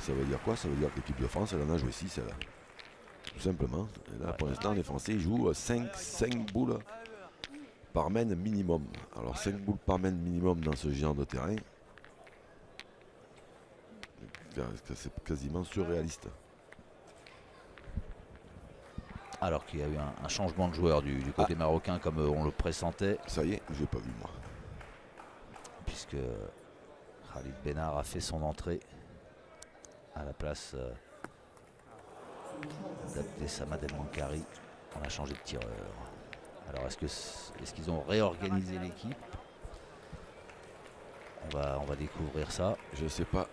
Ça veut dire quoi? Ça veut dire que l'équipe de France, elle en a joué 6, elle. Tout simplement. Et là, pour l'instant, les Français ils jouent 5 boules par main minimum. Alors 5 boules par main minimum dans ce genre de terrain, c'est quasiment surréaliste. Alors qu'il y a eu un changement de joueur du côté marocain comme on le pressentait. Ça y est, je n'ai pas vu moi. Puisque Khalid Bennar a fait son entrée à la place d'Abdessamad El Mankari. On a changé de tireur. Alors est-ce qu'ils ont réorganisé l'équipe? On va découvrir ça. Je sais pas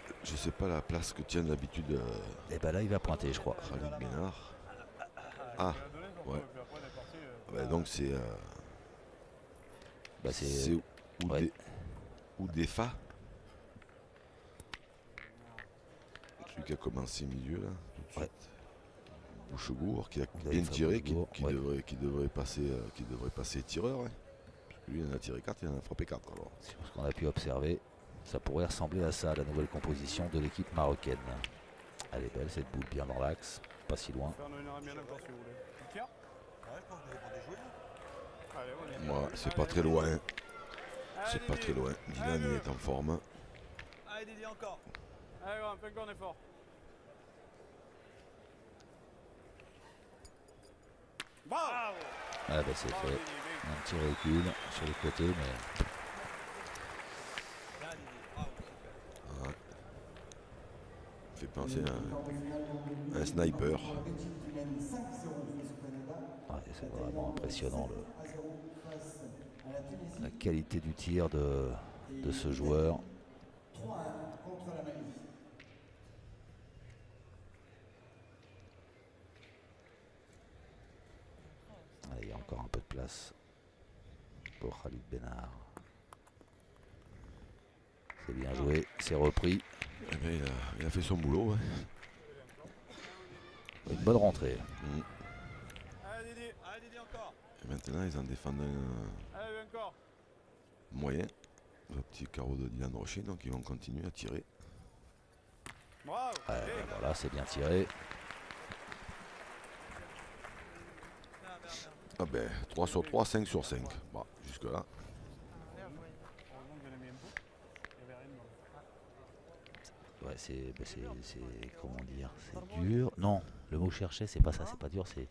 la place que tient d'habitude. Et ben là il va pointer, je crois. Khalid Bennar. Ah ouais. Ouais, donc c'est Oudefa. Celui qui a commencé milieu là. Ouais. Bouchebourg qui a bien tiré, qui devrait passer tireur. Ouais. Lui il en a tiré 4, il en a frappé 4 alors. Sur ce qu'on a pu observer, ça pourrait ressembler à ça, la nouvelle composition de l'équipe marocaine. Elle est belle cette boule, bien dans l'axe, pas si loin. Moi, c'est pas très loin. C'est pas très loin. Dylan il est en forme. Allez Didier encore. Allez, on fait encore un effort. Bravo. Ah bah c'est fait. Un petit recul sur les côtés, mais ouais. Fait penser à un sniper. Ouais, c'est vraiment impressionnant la qualité du tir de ce joueur. Allez, il y a encore un peu de place pour Khalid Bennar. C'est bien joué, c'est repris. Eh bien, il a fait son boulot. Ouais. Une bonne rentrée. Allez Didier encore. Et maintenant, ils en défendent un Allez encore. moyen. Le petit carreau de Dylan Rocher, donc ils vont continuer à tirer. Bravo. Voilà, c'est bien tiré. Ah ben, 3 sur 3, 5 sur 5. Bon, jusque là. Ouais, c'est comment dire, c'est dur. Non, le mot cherché, c'est pas ça, c'est pas dur, c'est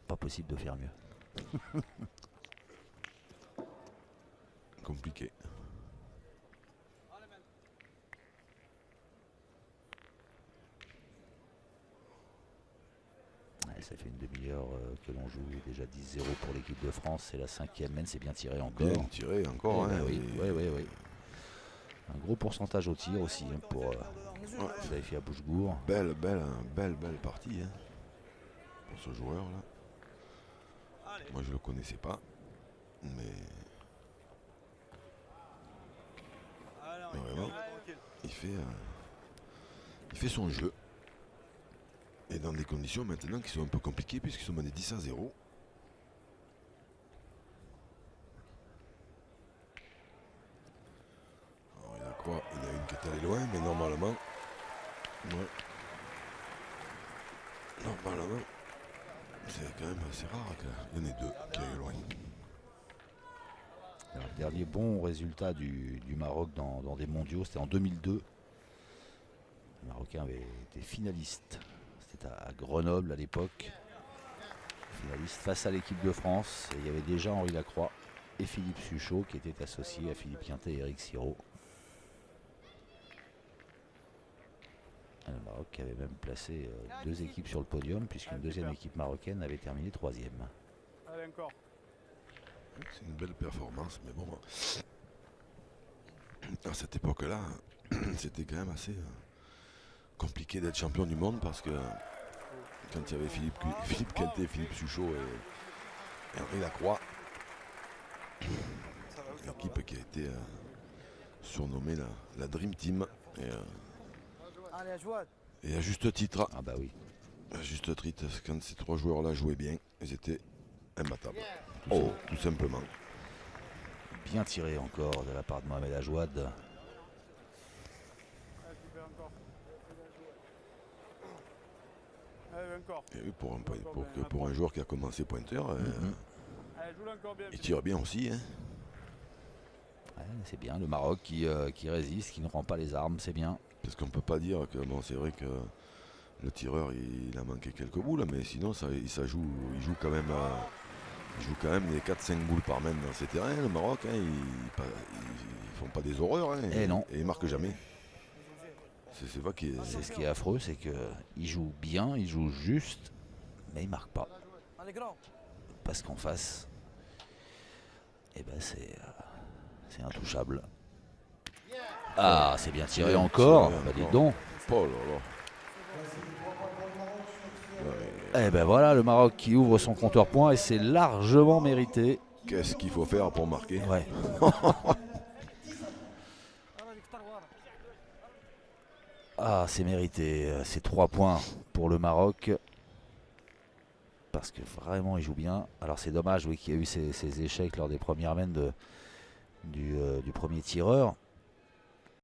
pas possible de faire mieux. Compliqué. Ouais, ça fait une demi-heure que l'on joue déjà 10-0 pour l'équipe de France. C'est la 5e mène, c'est bien tiré encore. Bien tiré encore. Hein, oui. Un gros pourcentage au tir aussi hein, pour Zaifi à Bouchebourg. Belle partie hein, pour ce joueur là. Moi je le connaissais pas, mais vraiment, il fait son jeu. Et dans des conditions maintenant qui sont un peu compliquées puisqu'ils sont menés 10-0. Alors il y a quoi? Il y a une qui est allée loin, mais normalement. Ouais. Normalement. C'est quand même assez rare qu'il y en ait deux qui aillent loin. Alors, le dernier bon résultat du Maroc dans des mondiaux, c'était en 2002. Le Marocain avait été finaliste. C'était à Grenoble à l'époque. Finaliste face à l'équipe de France. Et il y avait déjà Henri Lacroix et Philippe Suchot qui étaient associés à Philippe Quintet et Eric Sirot. Le Maroc avait même placé deux équipes sur le podium puisqu'une deuxième équipe marocaine avait terminé 3e. Allez encore. C'est une belle performance, mais bon, à cette époque-là, c'était quand même assez compliqué d'être champion du monde parce que quand il y avait Philippe Quintet, Philippe Suchot et Henri Lacroix, l'équipe qui a été surnommée la Dream Team. Et à juste titre. Ah bah oui. À juste titre, quand ces trois joueurs-là jouaient bien, ils étaient imbattables. Tout simplement. Bien tiré encore de la part de Mohamed Ajouad. Allez, encore. Et oui, pour un joueur qui a commencé pointeur, Allez, joue-le encore bien. il tire bien aussi. Hein. Ouais, c'est bien, le Maroc qui résiste, qui ne rend pas les armes, c'est bien. Parce qu'on peut pas dire que bon, c'est vrai que le tireur il a manqué quelques boules, mais sinon il joue quand même les 4-5 boules par main dans ces terrains, le Maroc, hein, ils font pas des horreurs, hein, Et non. Et ils marquent jamais. C'est pas qui C'est ce qui est affreux, c'est qu'ils jouent bien, ils jouent juste, mais ils marquent pas. Parce qu'en face, eh ben c'est intouchable. Ah, c'est bien tiré bien encore. tiré Bah, dis encore. donc. Oh là là. Eh ben voilà, le Maroc qui ouvre son compteur point et c'est largement mérité. Qu'est-ce qu'il faut faire pour marquer? Ouais. Ah, c'est mérité. C'est 3 points pour le Maroc. Parce que vraiment, il joue bien. Alors c'est dommage, oui, qu'il y a eu ces échecs lors des premières mènes du premier tireur.